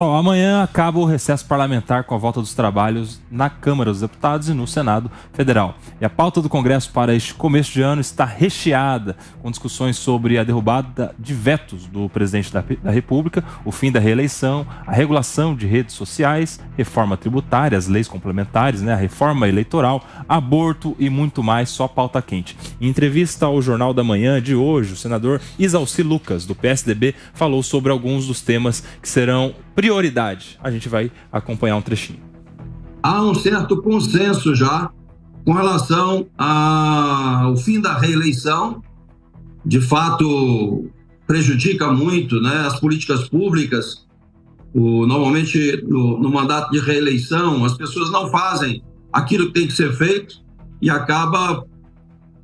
Amanhã acaba o recesso parlamentar com a volta dos trabalhos na Câmara dos Deputados e no Senado Federal. E a pauta do Congresso para este começo de ano está recheada com discussões sobre a derrubada de vetos do presidente da República, o fim da reeleição, a regulação de redes sociais, reforma tributária, as leis complementares, a reforma eleitoral, aborto e muito mais, só pauta quente. Em entrevista ao Jornal da Manhã de hoje, o senador Isalci Lucas, do PSDB, falou sobre alguns dos temas que serão prioridade. A gente vai acompanhar um trechinho. Há um certo consenso já com relação ao fim da reeleição. De fato, prejudica muito, as políticas públicas. Normalmente, no mandato de reeleição, as pessoas não fazem aquilo que tem que ser feito e acaba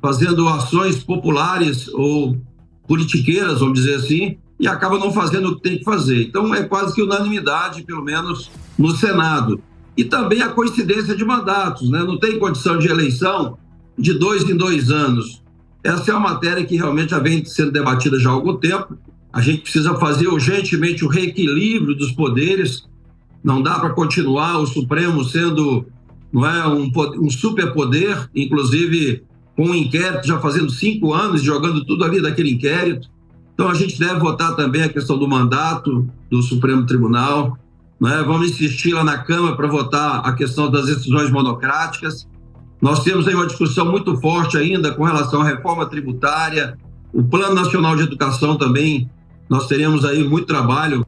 fazendo ações populares ou politiqueiras, vamos dizer assim, e acaba não fazendo o que tem que fazer. Então, é quase que unanimidade, pelo menos no Senado. E também a coincidência de mandatos, Não tem condição de eleição de 2 em 2 anos. Essa é uma matéria que realmente já vem sendo debatida já há algum tempo. A gente precisa fazer urgentemente o reequilíbrio dos poderes. Não dá para continuar o Supremo sendo um superpoder, inclusive com um inquérito já fazendo 5 anos, jogando tudo ali daquele inquérito. Então, a gente deve votar também a questão do mandato do Supremo Tribunal, Vamos insistir lá na Câmara para votar a questão das decisões monocráticas. Nós temos aí uma discussão muito forte ainda com relação à reforma tributária, o Plano Nacional de Educação também, nós teremos aí muito trabalho.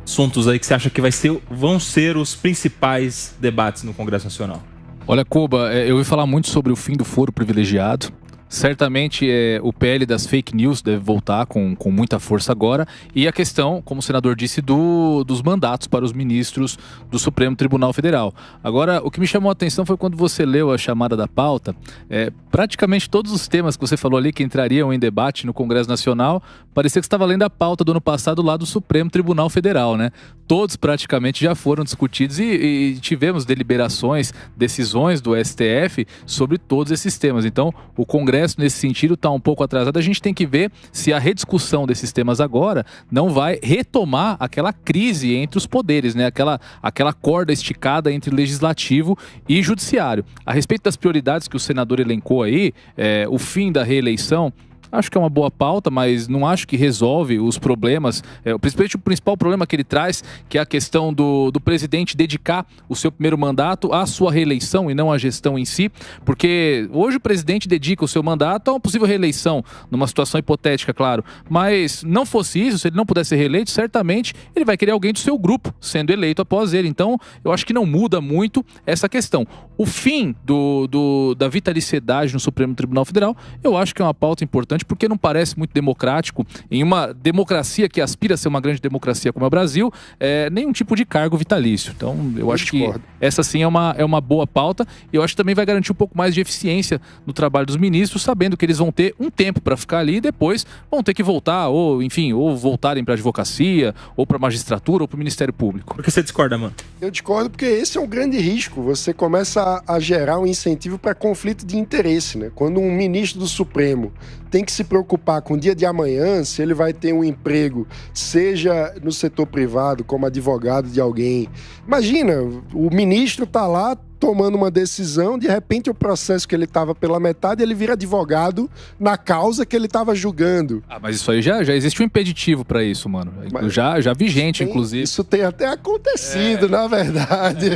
Assuntos aí que você acha que vão ser os principais debates no Congresso Nacional? Olha, Koba, eu ouvi falar muito sobre o fim do foro privilegiado. Certamente o PL das fake news deve voltar com muita força agora. E a questão, como o senador disse, dos mandatos para os ministros do Supremo Tribunal Federal. Agora, o que me chamou a atenção foi quando você leu a chamada da pauta. Praticamente todos os temas que você falou ali que entrariam em debate no Congresso Nacional, parecia que você estava lendo a pauta do ano passado lá do Supremo Tribunal Federal, Todos praticamente já foram discutidos e tivemos deliberações, decisões do STF sobre todos esses temas. Então, o Congresso, nesse sentido, está um pouco atrasado. A gente tem que ver se a rediscussão desses temas agora não vai retomar aquela crise entre os poderes, aquela corda esticada entre legislativo e judiciário. A respeito das prioridades que o senador elencou aí, o fim da reeleição, acho que é uma boa pauta, mas não acho que resolve os problemas. Principalmente o principal problema que ele traz, que é a questão do presidente dedicar o seu primeiro mandato à sua reeleição e não à gestão em si, porque hoje o presidente dedica o seu mandato a uma possível reeleição, numa situação hipotética, claro. Mas não fosse isso, se ele não pudesse ser reeleito, certamente ele vai querer alguém do seu grupo sendo eleito após ele. Então, eu acho que não muda muito essa questão. O fim da vitaliciedade no Supremo Tribunal Federal, eu acho que é uma pauta importante, porque não parece muito democrático em uma democracia que aspira a ser uma grande democracia como é o Brasil, nenhum tipo de cargo vitalício. Então, eu acho que essa sim é uma boa pauta, e eu acho que também vai garantir um pouco mais de eficiência no trabalho dos ministros, sabendo que eles vão ter um tempo para ficar ali e depois vão ter que voltar, ou voltarem para a advocacia, ou para a magistratura, ou para o Ministério Público. Por que você discorda, mano? Eu discordo porque esse é um grande risco. Você começa a gerar um incentivo para conflito de interesse, Quando um ministro do Supremo tem que se preocupar com o dia de amanhã, se ele vai ter um emprego, seja no setor privado, como advogado de alguém. Imagina, o ministro está lá tomando uma decisão, de repente o processo que ele estava pela metade, ele vira advogado na causa que ele estava julgando. Mas isso aí já existe um impeditivo para isso, mano. Já vi gente, inclusive. Isso tem até acontecido, na verdade.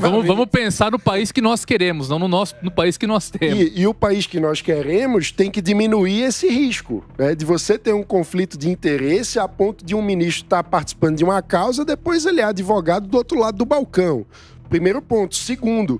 Vamos pensar no país que nós queremos, não no país que nós temos. E o país que nós queremos tem que diminuir esse risco, de você ter um conflito de interesse a ponto de um ministro estar participando de uma causa, depois ele é advogado do outro lado do balcão. Primeiro ponto. Segundo,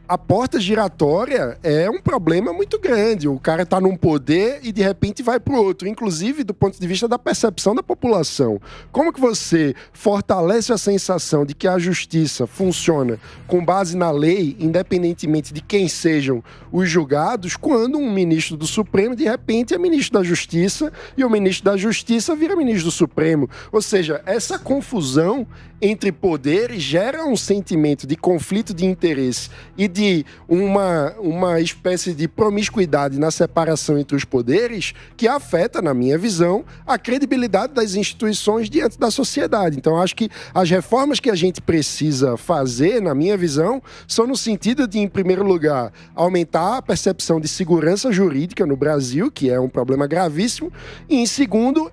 a porta giratória é um problema muito grande. O cara está num poder e de repente vai para o outro, inclusive do ponto de vista da percepção da população. Como que você fortalece a sensação de que a justiça funciona com base na lei, independentemente de quem sejam os julgados, quando um ministro do Supremo de repente é ministro da Justiça e o ministro da Justiça vira ministro do Supremo? Ou seja, essa confusão entre poderes gera um sentimento de conflito de interesse e de de uma espécie de promiscuidade na separação entre os poderes que afeta, na minha visão, a credibilidade das instituições diante da sociedade. Então, acho que as reformas que a gente precisa fazer, na minha visão, são no sentido de, em primeiro lugar, aumentar a percepção de segurança jurídica no Brasil, que é um problema gravíssimo, e, em segundo,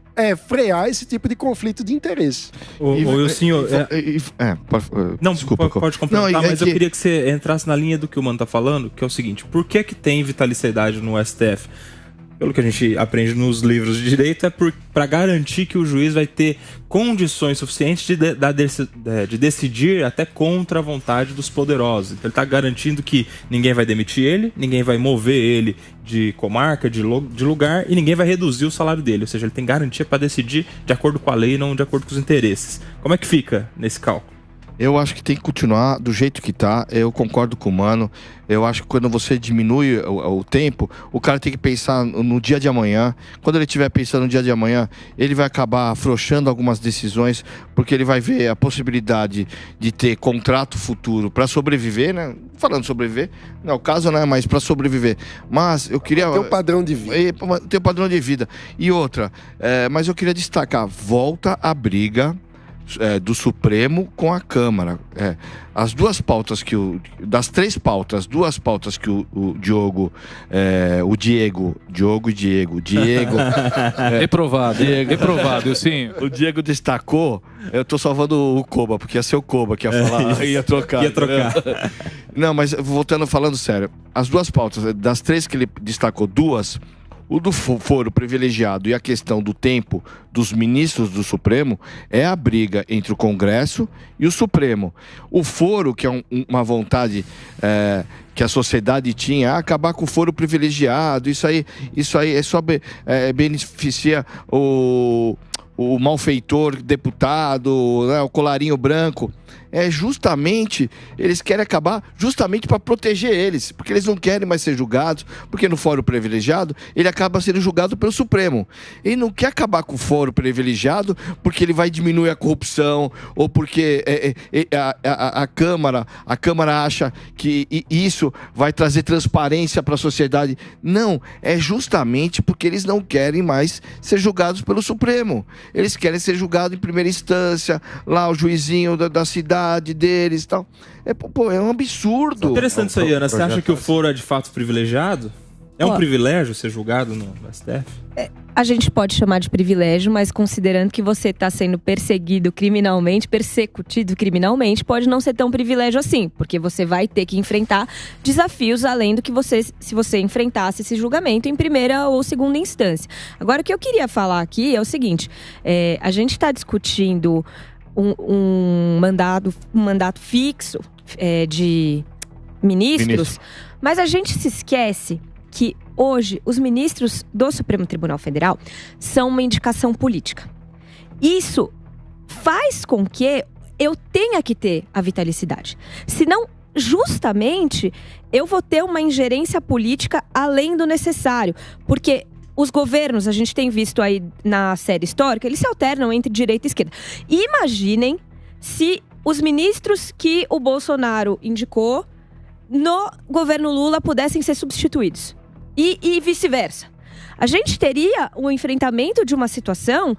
frear esse tipo de conflito de interesse. O senhor... Não, desculpa. Pode complementar, mas eu queria que você entrasse na linha do que o Mano está falando, que é o seguinte: por que tem vitaliciedade no STF? Pelo que a gente aprende nos livros de direito, é para garantir que o juiz vai ter condições suficientes de decidir até contra a vontade dos poderosos. Então ele está garantindo que ninguém vai demitir ele, ninguém vai mover ele de comarca, de lugar, e ninguém vai reduzir o salário dele. Ou seja, ele tem garantia para decidir de acordo com a lei e não de acordo com os interesses. Como é que fica nesse cálculo? Eu acho que tem que continuar do jeito que tá. Eu concordo com o Mano. Eu acho que quando você diminui o tempo, o cara tem que pensar no dia de amanhã. Quando ele estiver pensando no dia de amanhã, ele vai acabar afrouxando algumas decisões, porque ele vai ver a possibilidade de ter contrato futuro para sobreviver, né? Falando sobreviver, não é o caso, né? Mas para sobreviver. Mas eu queria... Tem um padrão de vida. Tem um padrão de vida. E outra, mas eu queria destacar, volta a briga do Supremo com a Câmara. As duas pautas das três pautas, duas pautas que o Diego reprovado, sim. O Diego destacou. Eu tô salvando o Koba, porque ia ser o Koba que ia falar, ia trocar. Não, mas falando sério, as duas pautas, das três que ele destacou, duas, o do foro privilegiado e a questão do tempo dos ministros do Supremo, é a briga entre o Congresso e o Supremo. O foro, que é uma vontade que a sociedade tinha, acabar com o foro privilegiado, isso aí é só beneficia o malfeitor deputado, né, o colarinho branco. Eles querem acabar justamente para proteger eles, porque eles não querem mais ser julgados, porque no fórum privilegiado ele acaba sendo julgado pelo Supremo. Ele não quer acabar com o fórum privilegiado porque ele vai diminuir a corrupção, ou porque a Câmara acha que isso vai trazer transparência para a sociedade. Não, é justamente porque eles não querem mais ser julgados pelo Supremo. Eles querem ser julgados em primeira instância, lá o juizinho da cidade deles e tal. É um absurdo. Interessante isso aí, Ana. Você acha que o foro é de fato privilegiado? É um privilégio ser julgado no STF? A gente pode chamar de privilégio, mas considerando que você está sendo perseguido criminalmente, persecutido criminalmente, pode não ser tão privilégio assim, porque você vai ter que enfrentar desafios além do que se você enfrentasse esse julgamento em primeira ou segunda instância. Agora, o que eu queria falar aqui é o seguinte: a gente está discutindo um mandato fixo de ministros, mas a gente se esquece que hoje os ministros do Supremo Tribunal Federal são uma indicação política. Isso faz com que eu tenha que ter a vitalicidade. Senão, justamente, eu vou ter uma ingerência política além do necessário. Porque os governos, a gente tem visto aí na série histórica, eles se alternam entre direita e esquerda. E imaginem se os ministros que o Bolsonaro indicou no governo Lula pudessem ser substituídos. E vice-versa. A gente teria um enfrentamento de uma situação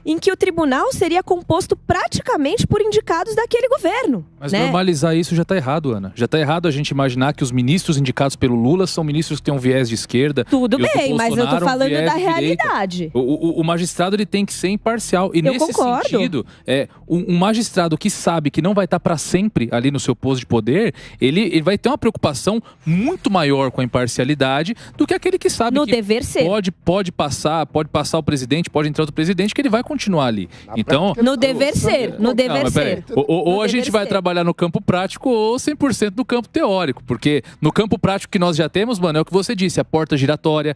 em que o tribunal seria composto praticamente por indicados daquele governo. Mas normalizar isso já está errado, Ana. Já está errado a gente imaginar que os ministros indicados pelo Lula são ministros que têm um viés de esquerda. Tudo bem, mas eu tô falando da realidade. O magistrado ele tem que ser imparcial. E nesse sentido, um magistrado que sabe que não vai estar para sempre ali no seu posto de poder, ele vai ter uma preocupação muito maior com a imparcialidade do que aquele que sabe que dever ser. Pode passar o presidente, pode entrar outro presidente, que ele vai continuar ali. Então, no dever ser. Ou a gente vai trabalhar no campo prático ou 100% no campo teórico. Porque no campo prático que nós já temos, mano, é o que você disse, a porta giratória,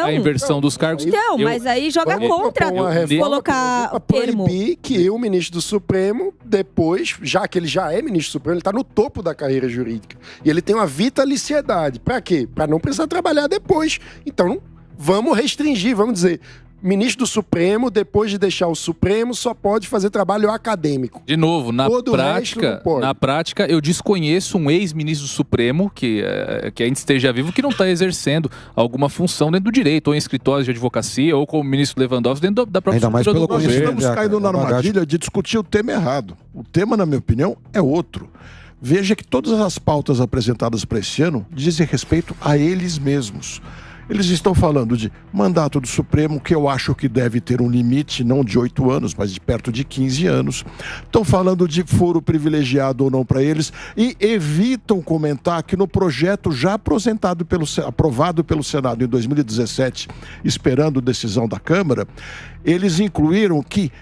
a inversão dos cargos. Mas aí joga contra colocar o termo. Proibir que o ministro do Supremo, depois, já que ele já é ministro do Supremo, ele está no topo da carreira jurídica. E ele tem uma vitaliciedade. Para quê? Para não precisar trabalhar depois. Então, vamos restringir, vamos dizer, ministro do Supremo, depois de deixar o Supremo, só pode fazer trabalho acadêmico. De novo, na prática, eu desconheço um ex-ministro do Supremo que ainda esteja vivo, que não está exercendo alguma função dentro do direito, ou em escritórios de advocacia, ou como ministro Lewandowski, dentro da própria ainda mais pelo do governo. Nós estamos caindo na armadilha de discutir o tema errado. O tema, na minha opinião, é outro. Veja que todas as pautas apresentadas para esse ano dizem respeito a eles mesmos. Eles estão falando de mandato do Supremo, que eu acho que deve ter um limite, não de 8 anos, mas de perto de 15 anos. Estão falando de foro privilegiado ou não para eles e evitam comentar que no projeto já aprovado pelo Senado em 2017, esperando decisão da Câmara, eles incluíram que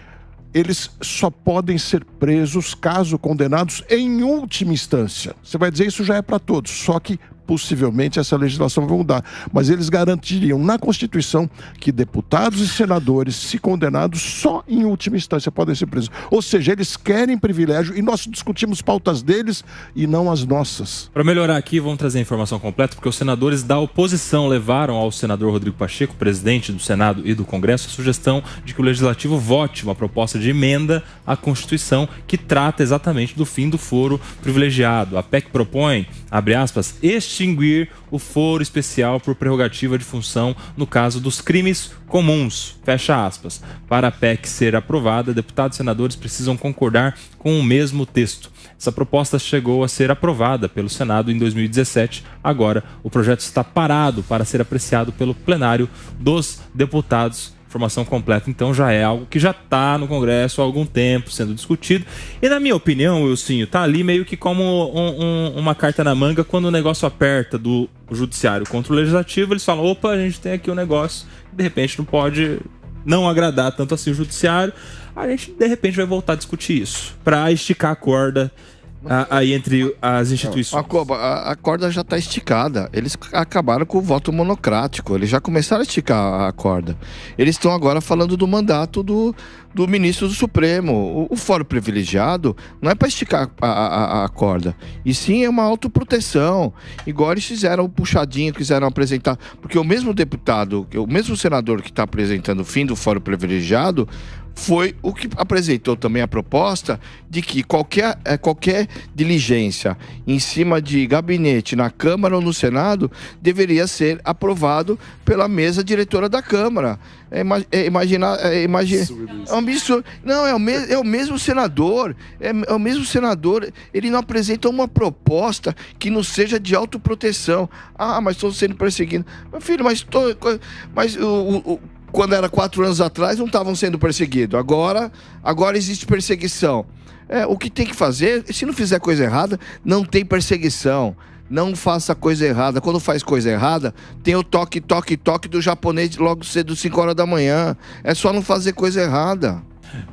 eles só podem ser presos caso condenados em última instância. Você vai dizer isso já é para todos, só que possivelmente essa legislação vai mudar. Mas eles garantiriam na Constituição que deputados e senadores, se condenados, só em última instância podem ser presos. Ou seja, eles querem privilégio e nós discutimos pautas deles e não as nossas. Para melhorar aqui, vamos trazer a informação completa, porque os senadores da oposição levaram ao senador Rodrigo Pacheco, presidente do Senado e do Congresso, a sugestão de que o Legislativo vote uma proposta de emenda à Constituição que trata exatamente do fim do foro privilegiado. A PEC propõe, abre aspas, extinguir o foro especial por prerrogativa de função no caso dos crimes comuns, fecha aspas. Para a PEC ser aprovada, deputados e senadores precisam concordar com o mesmo texto. Essa proposta chegou a ser aprovada pelo Senado em 2017. Agora, o projeto está parado para ser apreciado pelo plenário dos deputados. Informação completa, então, já é algo que já está no Congresso há algum tempo sendo discutido. E, na minha opinião, Wilsinho, está ali meio que como uma carta na manga quando o negócio aperta do Judiciário contra o Legislativo. Eles falam, opa, a gente tem aqui um negócio que, de repente, não pode não agradar tanto assim o Judiciário. A gente, de repente, vai voltar a discutir isso para esticar a corda aí entre as instituições. A corda já está esticada. Eles acabaram com o voto monocrático. Eles já começaram a esticar a corda. Eles estão agora falando do mandato do ministro do Supremo. O fórum privilegiado não é para esticar a corda, e sim é uma autoproteção. Igual eles fizeram o puxadinho, quiseram apresentar. Porque o mesmo deputado, o mesmo senador que está apresentando o fim do fórum privilegiado foi o que apresentou também a proposta de que qualquer diligência em cima de gabinete na Câmara ou no Senado deveria ser aprovado pela mesa diretora da Câmara. É um absurdo. Não, é o mesmo senador. É o mesmo senador. Ele não apresenta uma proposta que não seja de autoproteção. Ah, mas estou sendo perseguido. Meu filho, quando era 4 anos atrás, não estavam sendo perseguidos. Agora existe perseguição. O que tem que fazer, se não fizer coisa errada, não tem perseguição. Não faça coisa errada. Quando faz coisa errada, tem o toque do japonês logo cedo, 5 horas da manhã. É só não fazer coisa errada.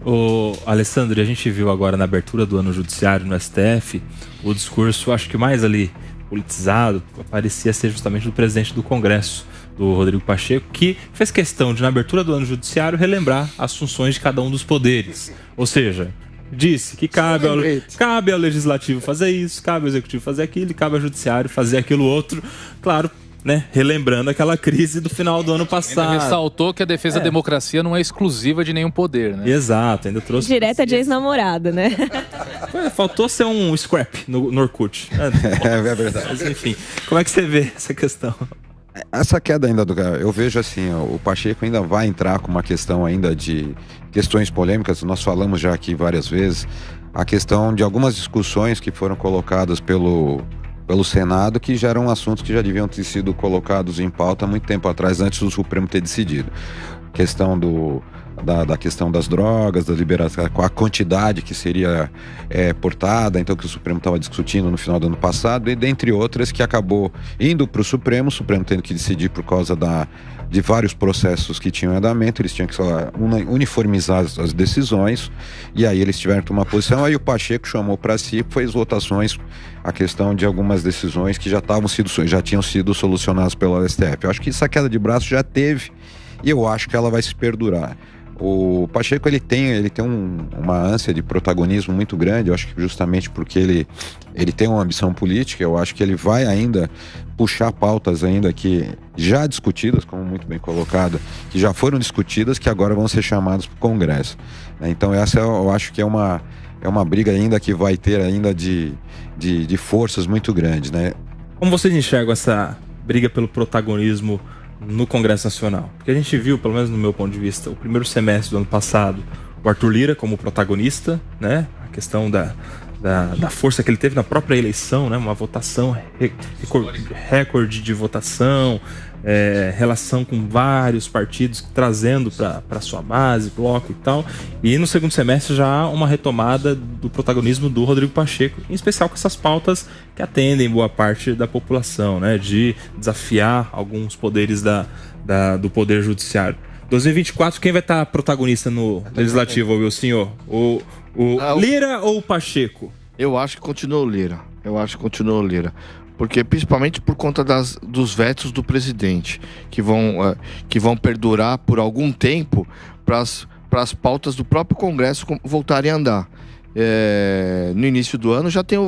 Ô, Alessandro, a gente viu agora na abertura do ano judiciário no STF, o discurso, acho que mais ali politizado, parecia ser justamente do presidente do Congresso, do Rodrigo Pacheco, que fez questão de, na abertura do ano judiciário, relembrar as funções de cada um dos poderes. Ou seja, disse que cabe ao Legislativo fazer isso, cabe ao Executivo fazer aquilo e cabe ao Judiciário fazer aquilo outro. Claro, né, relembrando aquela crise do final do ano passado. Ainda ressaltou que a defesa da democracia não é exclusiva de nenhum poder, né? Exato, ainda trouxe... Direta de ex-namorada, né? Faltou ser um scrap no Orkut. É verdade. Mas, enfim, como é que você vê essa questão? Essa queda ainda eu vejo assim, o Pacheco ainda vai entrar com uma questão ainda de questões polêmicas. Nós falamos já aqui várias vezes a questão de algumas discussões que foram colocadas pelo Senado, que já eram assuntos que já deviam ter sido colocados em pauta há muito tempo atrás, antes do Supremo ter decidido. Questão da questão das drogas, da liberação, a quantidade que seria portada, então, que o Supremo estava discutindo no final do ano passado, e dentre outras que acabou indo para o Supremo tendo que decidir por causa de vários processos que tinham em andamento. Eles tinham que uniformizar as decisões, e aí eles tiveram que tomar posição. Aí o Pacheco chamou para si, fez votações, a questão de algumas decisões que já tinham sido solucionadas pelo STF. Eu acho que essa queda de braço já teve, e eu acho que ela vai se perdurar. O Pacheco, ele tem uma ânsia de protagonismo muito grande, eu acho que justamente porque ele tem uma ambição política. Eu acho que ele vai ainda puxar pautas ainda que já discutidas, como muito bem colocado, que já foram discutidas, que agora vão ser chamadas para o Congresso. Então essa eu acho que é uma briga ainda que vai ter ainda de forças muito grandes, né? Como vocês enxergam essa briga pelo protagonismo no Congresso Nacional? Porque a gente viu, pelo menos no meu ponto de vista, o primeiro semestre do ano passado, o Arthur Lira como protagonista, né? A questão da força que ele teve na própria eleição, né? Uma votação, recorde de votação, relação com vários partidos, trazendo para sua base, bloco e tal. E no segundo semestre já há uma retomada do protagonismo do Rodrigo Pacheco, em especial com essas pautas que atendem boa parte da população, né? De desafiar alguns poderes do Poder Judiciário. 2024, quem vai estar protagonista no Legislativo, meu senhor? O Lira ou o Pacheco? Eu acho que continua o Lira. Porque, principalmente por conta dos vetos do presidente, que vão perdurar por algum tempo para as pautas do próprio Congresso voltarem a andar. No início do ano já tem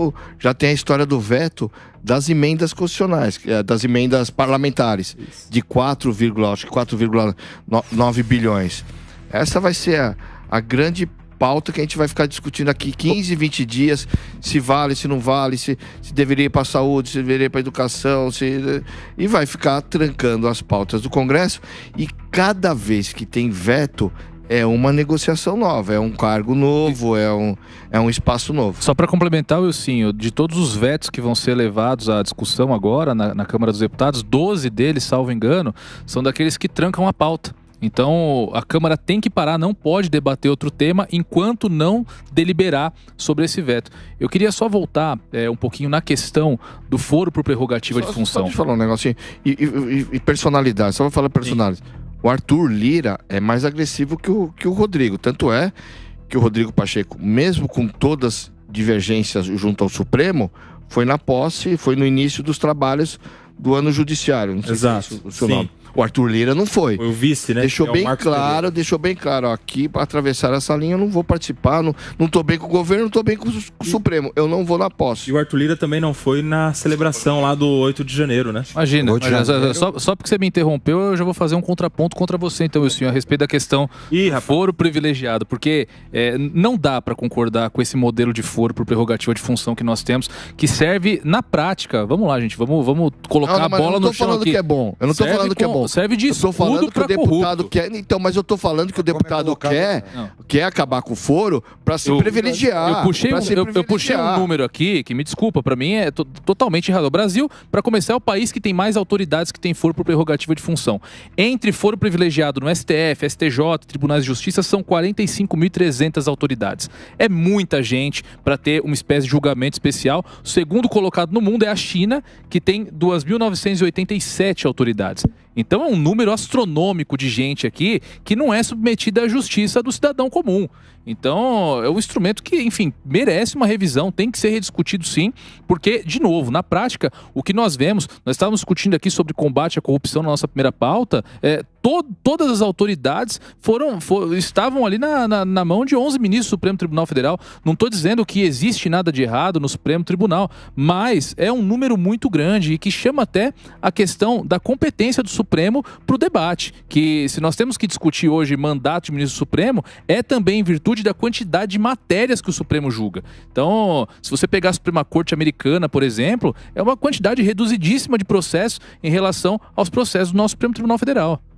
a história do veto das emendas constitucionais, das emendas parlamentares. Isso. De 4,9 bilhões. Essa vai ser a grande pauta que a gente vai ficar discutindo aqui 15, 20 dias, se vale, se não vale, se deveria ir para a saúde, se deveria ir para a educação, e vai ficar trancando as pautas do Congresso. E cada vez que tem veto, é uma negociação nova, é um cargo novo, é um espaço novo. Só para complementar, Wilsinho, de todos os vetos que vão ser levados à discussão agora na Câmara dos Deputados, 12 deles, salvo engano, são daqueles que trancam a pauta. Então, a Câmara tem que parar, não pode debater outro tema enquanto não deliberar sobre esse veto. Eu queria só voltar um pouquinho na questão do foro por prerrogativa de função. Deixa eu falar um negocinho. E personalidade, só vou falar personalidade. Sim. O Arthur Lira é mais agressivo que o Rodrigo. Tanto é que o Rodrigo Pacheco, mesmo com todas as divergências junto ao Supremo, foi na posse, foi no início dos trabalhos do ano judiciário. Não sei Exato. Se é o seu nome. O Arthur Lira não foi. Foi o vice, né? Deixou bem claro, ó, aqui para atravessar essa linha eu não vou participar, não tô bem com o governo, não tô bem com o Supremo, eu não vou na posse. E o Arthur Lira também não foi na celebração lá do 8 de janeiro, né? Imagina, só porque você me interrompeu, eu já vou fazer um contraponto contra você, então, senhor, a respeito da questão foro privilegiado, porque não dá para concordar com esse modelo de foro por prerrogativa de função que nós temos, que serve na prática. Vamos lá, gente, vamos colocar a bola no chão aqui. Que é bom. Eu não tô falando que é bom. Serve de escudo para corrupto. Então, mas eu tô falando que o deputado quer acabar com o foro para se privilegiar. Eu puxei um número aqui que, me desculpa, para mim é totalmente errado. O Brasil, para começar, é o país que tem mais autoridades que tem foro por prerrogativa de função. Entre foro privilegiado no STF, STJ, Tribunais de Justiça, são 45.300 autoridades. É muita gente para ter uma espécie de julgamento especial. O segundo colocado no mundo é a China, que tem 2.987 autoridades. Então é um número astronômico de gente aqui que não é submetida à justiça do cidadão comum. Então é um instrumento que, enfim, merece uma revisão, tem que ser rediscutido sim, porque, de novo, na prática, o que nós vemos, nós estávamos discutindo aqui sobre combate à corrupção na nossa primeira pauta, todas as autoridades estavam ali na mão de 11 ministros do Supremo Tribunal Federal. Não estou dizendo que existe nada de errado no Supremo Tribunal, mas é um número muito grande e que chama até a questão da competência do Supremo para o debate, que se nós temos que discutir hoje mandato de ministro do Supremo, é também em virtude da quantidade de matérias que o Supremo julga. Então, se você pegar a Suprema Corte Americana, por exemplo, é uma quantidade reduzidíssima de processos em relação aos processos do nosso Supremo Tribunal Federal.